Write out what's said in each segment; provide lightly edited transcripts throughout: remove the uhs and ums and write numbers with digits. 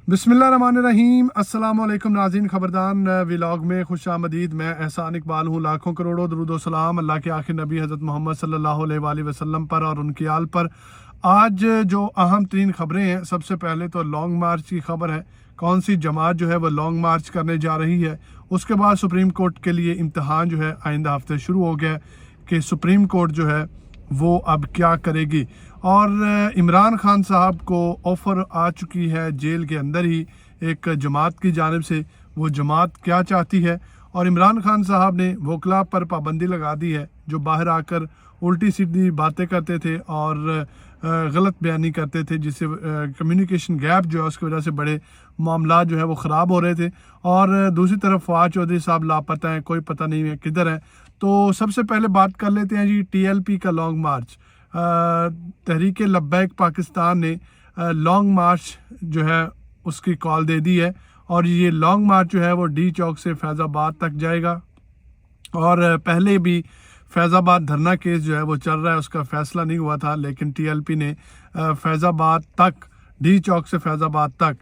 बिस्मिल्लाहिर्रहमानिर्रहीम। अस्सलाम वालेकुम नाज़रीन, खबरदार व्लॉग में खुश आमदीद। मैं एहसान इकबाल हूँ। लाखों करोड़ों दरूद व सलाम अल्लाह के आखिर नबी हज़रत मोहम्मद सल्लल्लाहु अलैहि वसल्लम पर और उनकी आल पर। आज जो अहम तरीन खबरें हैं, सबसे पहले तो लॉन्ग मार्च की खबर है। कौन सी जमात जो है वो लॉन्ग मार्च करने जा रही है। उसके बाद सुप्रीम कोर्ट के लिए इम्तहान जो है आइंदा हफ्ते शुरू हो गया कि सुप्रीम कोर्ट जो है वो अब क्या करेगी। और इमरान खान साहब को ऑफ़र आ चुकी है जेल के अंदर ही एक जमात की जानिब से। वो जमात क्या चाहती है, और इमरान खान साहब ने वकला पर पाबंदी लगा दी है जो बाहर आकर उल्टी सीधी बातें करते थे और गलत बयानी करते थे, जिससे कम्युनिकेशन गैप जो है उसकी वजह से बड़े मामला जो है वो ख़राब हो रहे थे। और दूसरी तरफ फवाद चौधरी साहब लापता हैं, कोई पता नहीं है किधर है। तो सबसे पहले बात कर लेते हैं जी TLP का लॉन्ग मार्च। तहरीक लब्बैक पाकिस्तान ने लॉन्ग मार्च जो है उसकी कॉल दे दी है, और ये लॉन्ग मार्च जो है वो डी चौक से फैज़ाबाद तक जाएगा। और पहले भी फैज़ाबाद धरना केस जो है वो चल रहा है, उसका फैसला नहीं हुआ था, लेकिन TLP ने फैज़ाबाद तक, डी चौक से फैज़ाबाद तक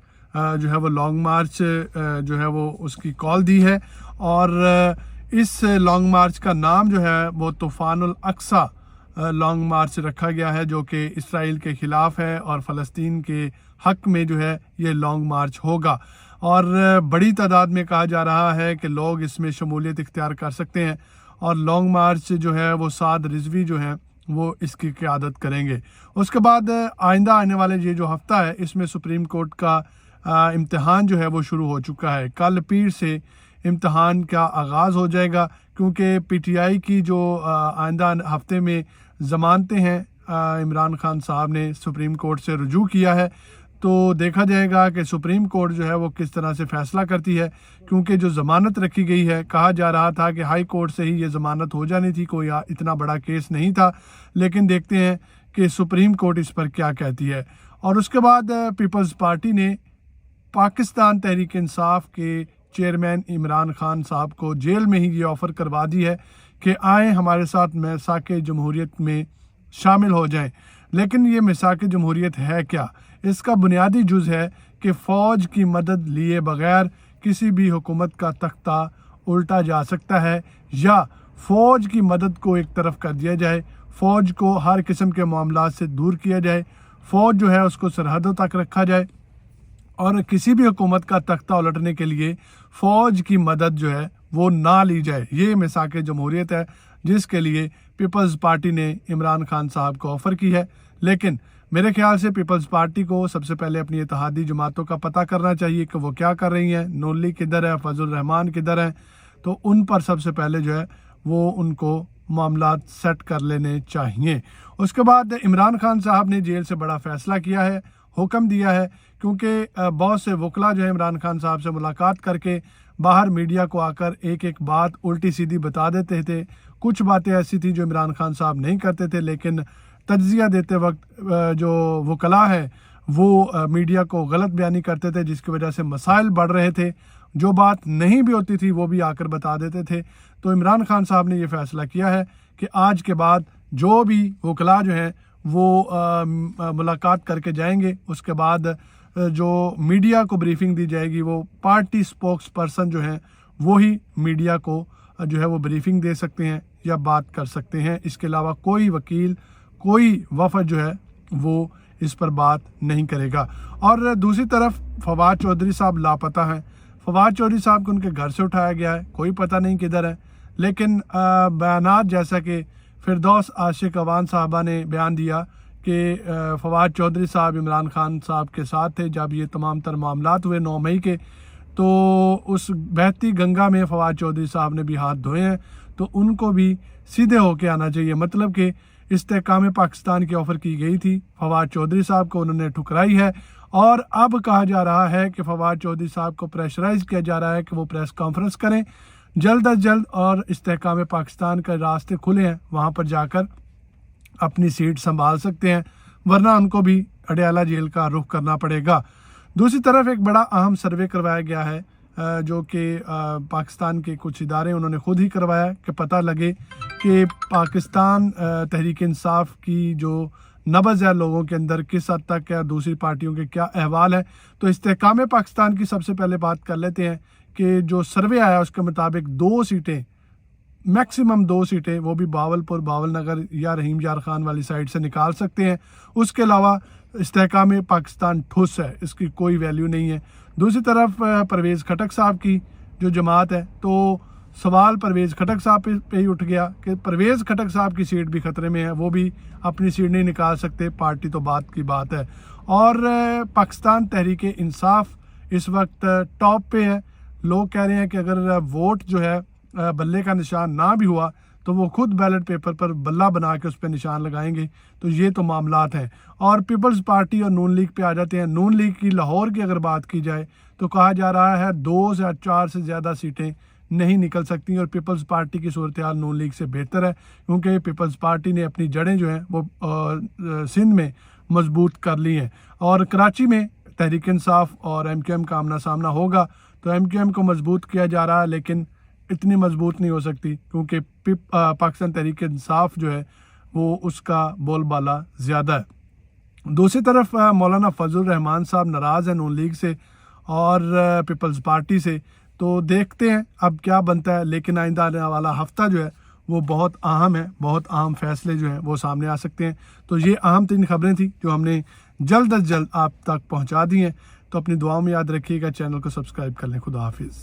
जो है वो लॉन्ग मार्च जो है वो उसकी कॉल दी है। और इस लॉन्ग मार्च का नाम जो है वो तूफ़ानुल अक्सा लॉन्ग मार्च रखा गया है, जो कि इसराइल के ख़िलाफ़ है और फ़लस्तीन के हक़ में जो है ये लॉन्ग मार्च होगा। और बड़ी तादाद में कहा जा रहा है कि लोग इसमें शमूलियत इख्तियार कर सकते हैं, और लॉन्ग मार्च जो है वो साद रिजवी जो है वो इसकी क़यादत करेंगे। उसके बाद आइंदा आने वाले ये जो हफ़्ता है, इसमें सुप्रीम कोर्ट का इम्तहान जो है वो शुरू हो चुका है। कल पीर से इम्तहान का आगाज़ हो जाएगा, क्योंकि PTI की जो आइंदा हफ्ते में ज़मानतें हैं इमरान खान साहब ने सुप्रीम कोर्ट से रुजू किया है। तो देखा जाएगा कि सुप्रीम कोर्ट जो है वो किस तरह से फ़ैसला करती है, क्योंकि जो ज़मानत रखी गई है, कहा जा रहा था कि हाई कोर्ट से ही ये ज़मानत हो जानी थी, कोई इतना बड़ा केस नहीं था। लेकिन देखते हैं कि सुप्रीम कोर्ट इस पर क्या कहती है। और उसके बाद पीपल्स पार्टी ने पाकिस्तान तहरीक इंसाफ के चेयरमैन इमरान खान साहब को जेल में ही ये ऑफ़र करवा दी है कि आए हमारे साथ मिसाक जमहूरियत में शामिल हो जाएं। लेकिन ये मिसाक जमहूरियत है क्या? इसका बुनियादी जुज़ है कि फ़ौज की मदद लिए बग़ैर किसी भी हुकूमत का तख्ता उल्टा जा सकता है, या फ़ौज की मदद को एक तरफ कर दिया जाए, फ़ौज को हर किस्म के मामलात से दूर किया जाए, फ़ौज जो है उसको सरहदों तक रखा जाए, और किसी भी हुकूमत का तख्ता उलटने के लिए फ़ौज की मदद जो है वो ना ली जाए। ये मिसाक जमहूरियत है जिसके लिए पीपल्स पार्टी ने इमरान खान साहब को ऑफ़र की है। लेकिन मेरे ख्याल से पीपल्स पार्टी को सबसे पहले अपनी इत्तेहादी जमातों का पता करना चाहिए कि वो क्या कर रही हैं। नून लीग किधर है, फजल रहमान किधर है, तो उन पर सबसे पहले जो है वो उनको मामलात सेट कर लेने चाहिए। उसके बाद इमरान खान साहब ने जेल से बड़ा फ़ैसला किया है, हुक्म दिया है, क्योंकि बहुत से वकला जो है इमरान खान साहब से मुलाकात करके बाहर मीडिया को आकर एक एक बात उल्टी सीधी बता देते थे। कुछ बातें ऐसी थी जो इमरान खान साहब नहीं करते थे, लेकिन तज्ज़िया देते वक्त जो वकला है वो मीडिया को गलत बयानी करते थे, जिसकी वजह से मसाइल बढ़ रहे थे। जो बात नहीं भी होती थी वो भी आकर बता देते थे। तो इमरान खान साहब ने ये फ़ैसला किया है कि आज के बाद जो भी वकला जो हैं वो मुलाकात करके जाएंगे, उसके बाद जो मीडिया को ब्रीफिंग दी जाएगी वो पार्टी स्पोक्स पर्सन जो हैं वो ही मीडिया को जो है वो ब्रीफिंग दे सकते हैं या बात कर सकते हैं। इसके अलावा कोई वकील, कोई वफ़द जो है वो इस पर बात नहीं करेगा। और दूसरी तरफ फवाद चौधरी साहब लापता हैं। फवाद चौधरी साहब को उनके घर से उठाया गया है, कोई पता नहीं किधर है। लेकिन बयानात जैसा कि फिरदौस आशिक अवान साहबा ने बयान दिया कि फवाद चौधरी साहब इमरान खान साहब के साथ थे जब ये तमाम तर मामलात हुए 9 मई के। तो उस बहती गंगा में फवाद चौधरी साहब ने भी हाथ धोए हैं, तो उनको भी सीधे होके आना चाहिए। मतलब कि इस्तेहकाम पाकिस्तान की ऑफ़र की गई थी फवाद चौधरी साहब को, उन्होंने ठुकराई है। और अब कहा जा रहा है कि फवाद चौधरी साहब को प्रेशराइज़ किया जा रहा है कि वो प्रेस कॉन्फ्रेंस करें जल्द अज जल्द, और इस्तेहकाम पाकिस्तान के रास्ते खुले हैं, वहाँ पर जाकर अपनी सीट संभाल सकते हैं, वरना उनको भी अडयाला जेल का रुख करना पड़ेगा। दूसरी तरफ एक बड़ा अहम सर्वे करवाया गया है जो कि पाकिस्तान के कुछ इदारे उन्होंने खुद ही करवाया कि पता लगे कि पाकिस्तान तहरीक इंसाफ की जो नब्ज़ है लोगों के अंदर, किस हद तक है, दूसरी पार्टियों के क्या अहवाल है। तो इस्तेहकाम पाकिस्तान की सबसे पहले बात कर लेते हैं कि जो सर्वे आया उसके मुताबिक 2 सीटें, मैक्सिमम 2 सीटें, वो भी बावलपुर, बावलनगर या रहीम यार खान वाली साइड से निकाल सकते हैं। उसके अलावा इस्तेहकाम पाकिस्तान ठुस है, इसकी कोई वैल्यू नहीं है। दूसरी तरफ परवेज़ खटक साहब की जो जमात है, तो सवाल परवेज़ खटक साहब पे ही उठ गया कि परवेज़ खटक साहब की सीट भी ख़तरे में है, वो भी अपनी सीट नहीं निकाल सकते। पार्टी तो बात की बात है। और पाकिस्तान तहरीक इंसाफ इस वक्त टॉप पे है। लोग कह रहे हैं कि अगर वोट जो है बल्ले का निशान ना भी हुआ तो वो खुद बैलेट पेपर पर बल्ला बना के उस पर निशान लगाएंगे। तो ये तो मामलात हैं। और पीपल्स पार्टी और नून लीग पे आ जाते हैं। नून लीग की लाहौर की अगर बात की जाए तो कहा जा रहा है 2 या 4 से ज़्यादा सीटें नहीं निकल सकती, और पीपल्स पार्टी की सूरत हाल नून लीग से बेहतर है, क्योंकि पीपल्स पार्टी ने अपनी जड़ें जो हैं वो सिंध में मजबूत कर ली हैं। और कराची में तहरीक इंसाफ और MQM का आमना सामना होगा, तो MQM को मजबूत किया जा रहा है, लेकिन इतनी मजबूत नहीं हो सकती, क्योंकि पाकिस्तान तहरीक इंसाफ जो है वो उसका बोलबाला ज़्यादा है। दूसरी तरफ मौलाना फजल रहमान साहब नाराज़ हैं नून लीग से और पीपल्स पार्टी से। तो देखते हैं अब क्या बनता है, लेकिन आइंदा आने वाला हफ्ता जो है वो बहुत अहम है, बहुत अहम फैसले जो हैं वो सामने आ सकते हैं। तो ये अहम 3 खबरें थी जो हमने जल्द अज जल्द आप तक पहुंचा दी हैं। तो अपनी दुआओं में याद रखिएगा, चैनल को सब्सक्राइब कर लें। खुदा हाफिज़।